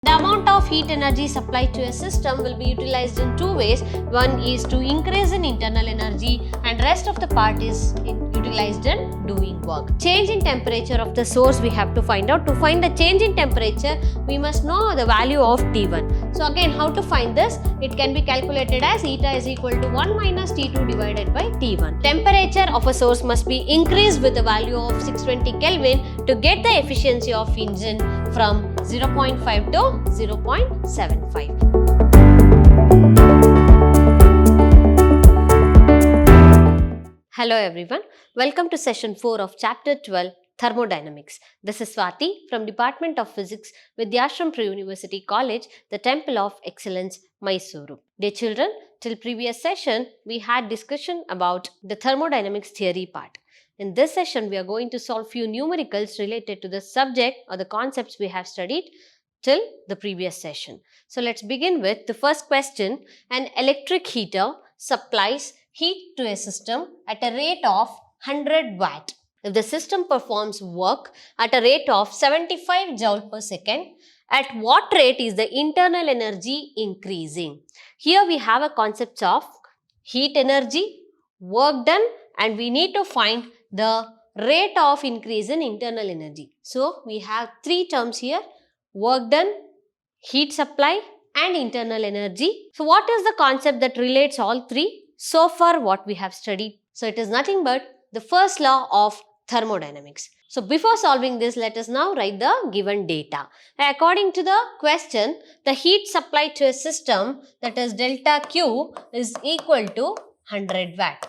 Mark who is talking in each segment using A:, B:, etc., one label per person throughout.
A: The amount of heat energy supplied to a system will be utilized in two ways. One is to increase in internal energy and rest of the part is utilized in doing work. Change in temperature of the source we have to find out. To find the change in temperature, we must know the value of T1. So again, how to find this? It can be calculated as eta is equal to 1 minus T2 divided by T1. Temperature of a source must be increased with the value of 620 Kelvin to get the efficiency of engine from 0.5 to 0.75. Hello everyone, welcome to session 4 of chapter 12 Thermodynamics. This is Swati from Department of Physics, Vidhyaashram University College, the Temple of Excellence, Mysuru. Dear children, till previous session we had discussion about the thermodynamics theory part. In this session we are going to solve few numericals related to the subject or the concepts we have studied till the previous session. So let's begin with the first question. An electric heater supplies heat to a system at a rate of 100 watt. If the system performs work at a rate of 75 joule per second, at what rate is the internal energy increasing? Here we have a concept of heat energy, work done, and we need to find the rate of increase in internal energy. So we have three terms here: work done, heat supply, and internal energy. So what is the concept that relates all three? So far what we have studied. So it is nothing but the first law of thermodynamics. So before solving this, let us now write the given data. According to the question, the heat supplied to a system, that is delta Q, is equal to 100 watt.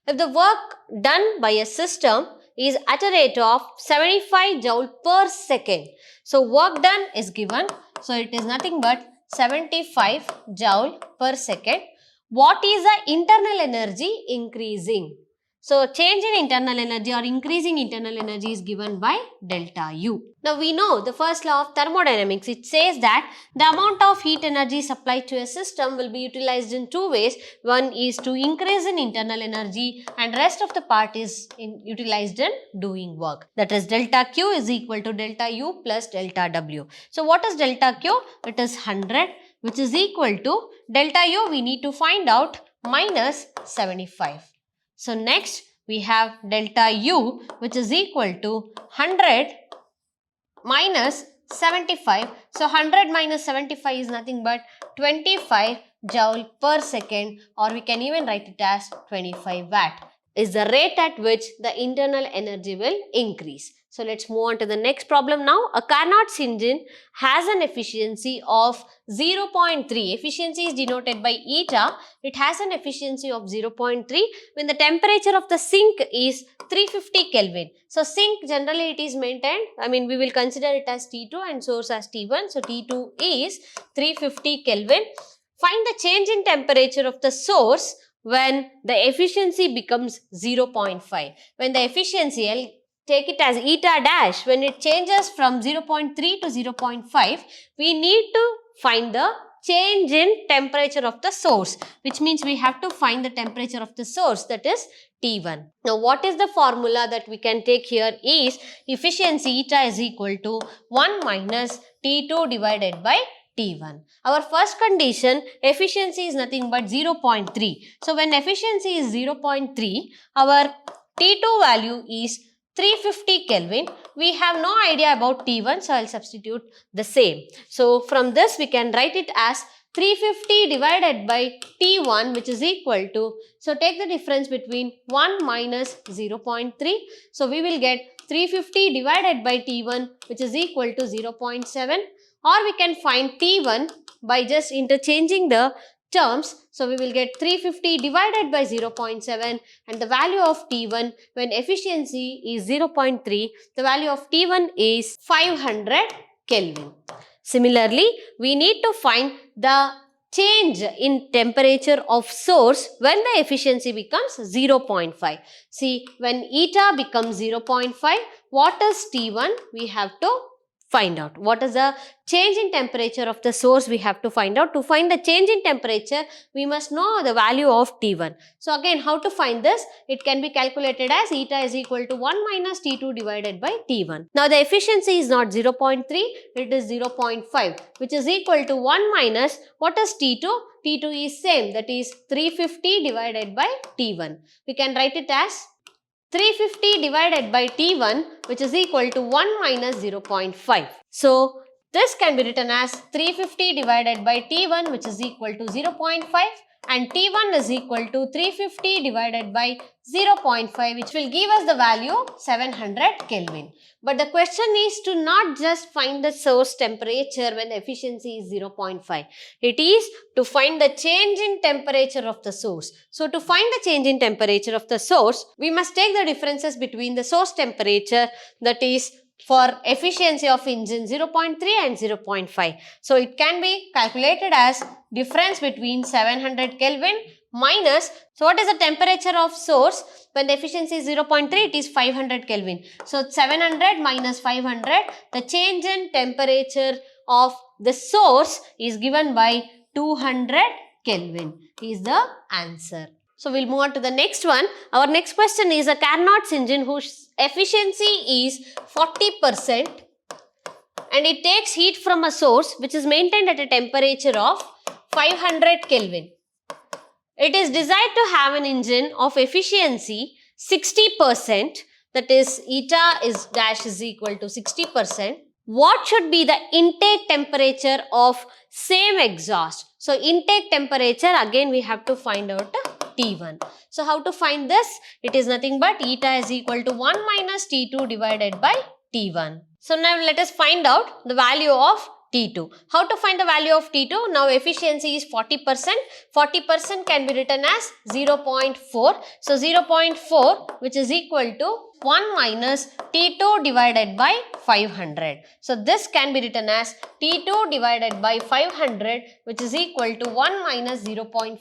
A: If the work done by a system is at a rate of 75 joule per second, so work done is given, so it is nothing but 75 joule per second. What is the internal energy increasing? So change in internal energy or increasing internal energy is given by delta U. Now we know the first law of thermodynamics. It says that the amount of heat energy supplied to a system will be utilized in two ways. One is to increase in internal energy and rest of the part is utilized in doing work. That is delta Q is equal to delta U plus delta W. So what is delta Q? It is 100, which is equal to delta U we need to find out minus 75. So next we have delta U, which is equal to 100 minus 75. So 100 minus 75 is nothing but 25 joule per second, or we can even write it as 25 watt is the rate at which the internal energy will increase. So let's move on to the next problem now. A Carnot's engine has an efficiency of 0.3. Efficiency is denoted by eta. It has an efficiency of 0.3 when the temperature of the sink is 350 Kelvin. So sink generally it is maintained. We will consider it as T2 and source as T1. So T2 is 350 Kelvin. Find the change in temperature of the source when the efficiency becomes 0.5. When the efficiency, I'll take it as eta dash, when it changes from 0.3 to 0.5, we need to find the change in temperature of the source, which means we have to find the temperature of the source, that is T1. Now what is the formula that we can take here is efficiency eta is equal to 1 minus T2 divided by T1. Our first condition, efficiency is nothing but 0.3. So when efficiency is 0.3, our T2 value is 350 Kelvin. We have no idea about T1, so I will substitute the same. So from this we can write it as 350 divided by T1, which is equal to, so take the difference between 1 minus 0.3. So we will get 350 divided by T1, which is equal to 0.7, or we can find T1 by just interchanging the terms. So we will get 350 divided by 0.7, and the value of T1 when efficiency is 0.3, the value of T1 is 500 Kelvin. Similarly, we need to find the change in temperature of source when the efficiency becomes 0.5. See, when eta becomes 0.5, what is T1? We have to find out. What is the change in temperature of the source we have to find out. To find the change in temperature, we must know the value of T1. So again, how to find this? It can be calculated as eta is equal to 1 minus T2 divided by T1. Now the efficiency is not 0.3, it is 0.5, which is equal to 1 minus, what is T2? T2 is same, that is 350 divided by T1. We can write it as 350 divided by T1, which is equal to 1 minus 0.5. So this can be written as 350 divided by T1, which is equal to 0.5, and T1 is equal to 350 divided by 0.5, which will give us the value 700 Kelvin. But the question is to not just find the source temperature when the efficiency is 0.5. It is to find the change in temperature of the source. So to find the change in temperature of the source, we must take the differences between the source temperature, that is for efficiency of engine 0.3 and 0.5. So it can be calculated as difference between 700 Kelvin minus, so what is the temperature of source when the efficiency is 0.3? It is 500 Kelvin. So 700 minus 500, the change in temperature of the source is given by 200 Kelvin is the answer. So we'll move on to the next one. Our next question is a Carnot's engine whose efficiency is 40% and it takes heat from a source which is maintained at a temperature of 500 Kelvin. It is desired to have an engine of efficiency 60%, that is eta is dash is equal to 60%. What should be the intake temperature of same exhaust? So intake temperature, again we have to find out T1. So how to find this? It is nothing but eta is equal to 1 minus T2 divided by T1. So now let us find out the value of T2. How to find the value of T2? Now efficiency is 40%. 40% can be written as 0.4. So 0.4, which is equal to 1 minus T2 divided by 500. So this can be written as T2 divided by 500, which is equal to 1 minus 0.4.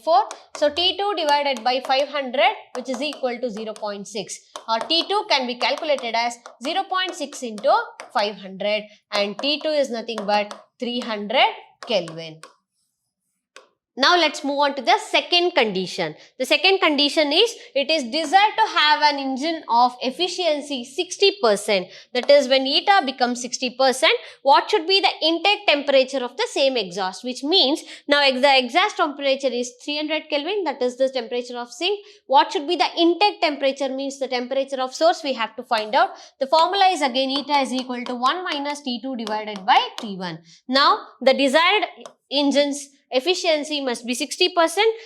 A: So T2 divided by 500, which is equal to 0.6. Or T2 can be calculated as 0.6 into 500 and T2 is nothing but 300 Kelvin. Now let's move on to the second condition. The second condition is it is desired to have an engine of efficiency 60%. That is when eta becomes 60%, what should be the intake temperature of the same exhaust? Which means now the exhaust temperature is 300 Kelvin, that is the temperature of sink. What should be the intake temperature? Means the temperature of source we have to find out. The formula is again eta is equal to 1 minus T2 divided by T1. Now the desired engine's efficiency must be 60%.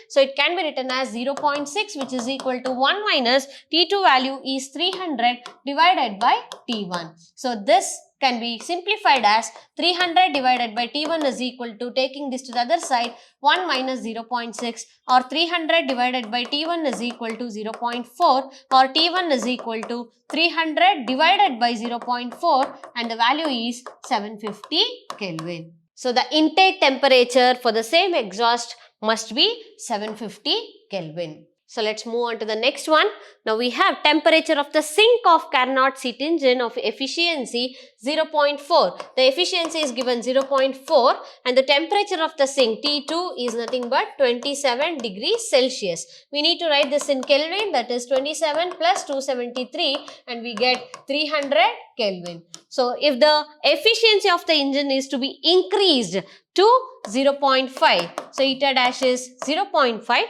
A: So it can be written as 0.6, which is equal to 1 minus T2 value is 300 divided by T1. So this can be simplified as 300 divided by T1 is equal to, taking this to the other side, 1 minus 0.6, or 300 divided by T1 is equal to 0.4, or T1 is equal to 300 divided by 0.4 and the value is 750 Kelvin. So the intake temperature for the same exhaust must be 750 Kelvin. So let's move on to the next one. Now we have temperature of the sink of Carnot seat engine of efficiency 0.4. The efficiency is given 0.4 and the temperature of the sink T2 is nothing but 27 degrees Celsius. We need to write this in Kelvin, that is 27 plus 273 and we get 300 Kelvin. So if the efficiency of the engine is to be increased to 0.5, so eta dash is 0.5,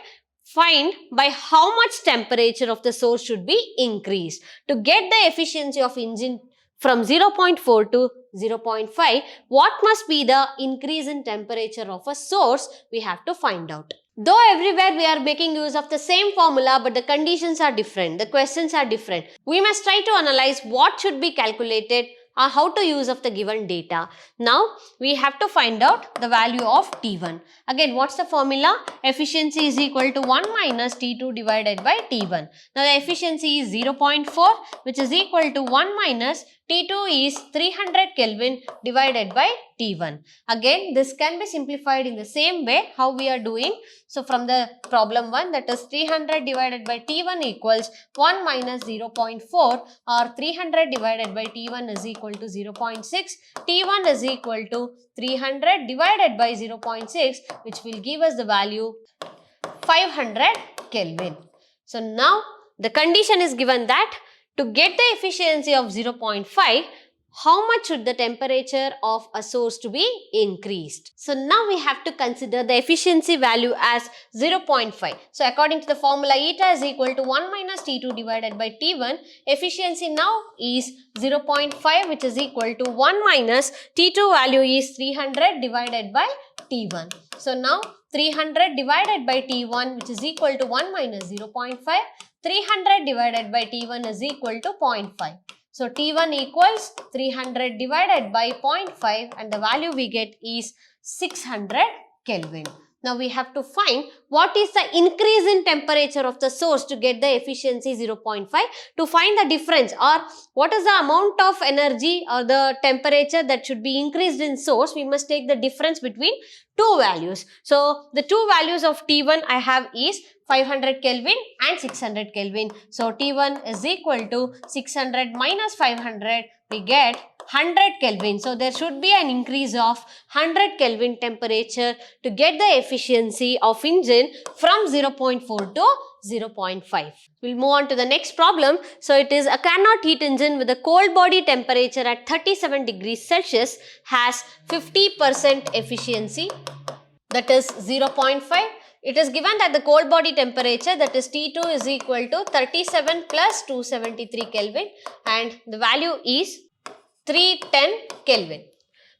A: find by how much temperature of the source should be increased. To get the efficiency of engine from 0.4 to 0.5, what must be the increase in temperature of a source we have to find out. Though everywhere we are making use of the same formula, but the conditions are different, the questions are different. We must try to analyze what should be calculated or how to use of the given data. Now we have to find out the value of T1. Again, what's the formula? Efficiency is equal to 1 minus T2 divided by T1. Now the efficiency is 0.4, which is equal to 1 minus T2 is 300 Kelvin divided by T1. Again, this can be simplified in the same way how we are doing. So, from the problem 1, that is 300 divided by T1 equals 1 minus 0.4, or 300 divided by T1 is equal to 0.6. T1 is equal to 300 divided by 0.6, which will give us the value 500 Kelvin. So, now the condition is given that to get the efficiency of 0.5, how much should the temperature of a source to be increased? So, now we have to consider the efficiency value as 0.5. So, according to the formula, eta is equal to 1 minus T2 divided by T1. Efficiency now is 0.5, which is equal to 1 minus T2 value is 300 divided by T1. So, now 300 divided by T1, which is equal to 1 minus 0.5. 300 divided by T1 is equal to 0.5. So, T1 equals 300 divided by 0.5, and the value we get is 600 Kelvin. Now, we have to find what is the increase in temperature of the source to get the efficiency 0.5. To find the difference, or what is the amount of energy or the temperature that should be increased in source, we must take the difference between two values. So, the two values of T1 I have is 500 Kelvin and 600 Kelvin. So, T1 is equal to 600 minus 500, we get 100 Kelvin. So, there should be an increase of 100 Kelvin temperature to get the efficiency of engine from 0.4 to 0.5. We'll move on to the next problem. So, it is a Carnot heat engine with a cold body temperature at 37 degrees Celsius has 50% efficiency, that is 0.5. It is given that the cold body temperature, that is T2, is equal to 37 plus 273 Kelvin, and the value is 310 Kelvin.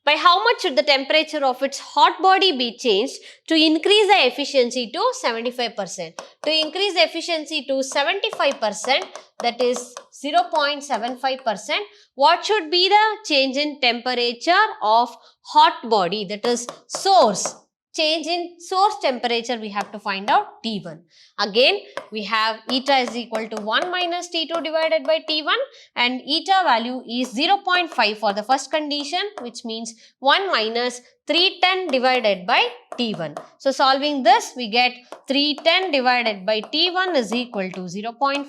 A: By how much should the temperature of its hot body be changed to increase the efficiency to 75%? To increase the efficiency to 75%, that is 0.75%, what should be the change in temperature of hot body, that is source? Change in source temperature we have to find out T1. Again, we have eta is equal to 1 minus T2 divided by T1, and eta value is 0.5 for the first condition, which means 1 minus 310 divided by T1. So, solving this, we get 310 divided by T1 is equal to 0.5,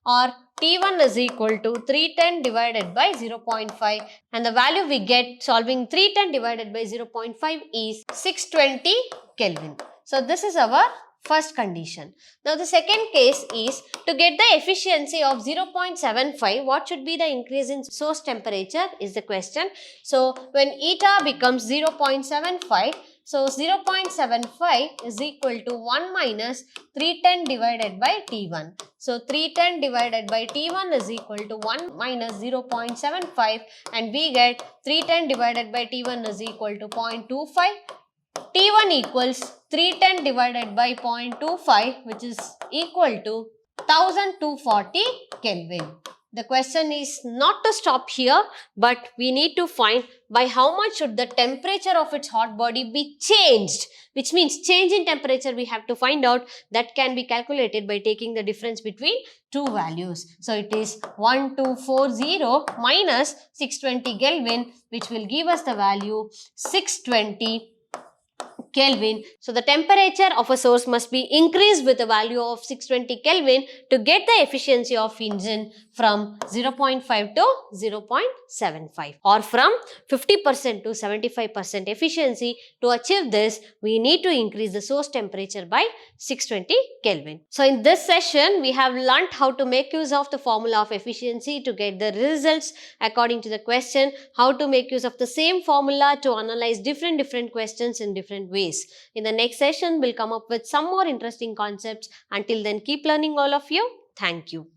A: or T1 is equal to 310 divided by 0.5, and the value we get solving 310 divided by 0.5 is 620 Kelvin. So, this is our first condition. Now, the second case is to get the efficiency of 0.75, what should be the increase in source temperature is the question. So, when eta becomes 0.75, so 0.75 is equal to 1 minus 310 divided by T1. So, 310 divided by T1 is equal to 1 minus 0.75, and we get 310 divided by T1 is equal to 0.25. T1 equals 310 divided by 0.25, which is equal to 1240 Kelvin. The question is not to stop here, but we need to find by how much should the temperature of its hot body be changed, which means change in temperature we have to find out. That can be calculated by taking the difference between two values. So, it is 1240 minus 620 Kelvin, which will give us the value 620 Kelvin. So, the temperature of a source must be increased with a value of 620 Kelvin to get the efficiency of engine from 0.5 to 0.75, or from 50% to 75% efficiency. To achieve this, we need to increase the source temperature by 620 Kelvin. So, in this session, we have learnt how to make use of the formula of efficiency to get the results according to the question, how to make use of the same formula to analyze different questions in different ways. In the next session, we'll come up with some more interesting concepts. Until then, keep learning all of you. Thank you.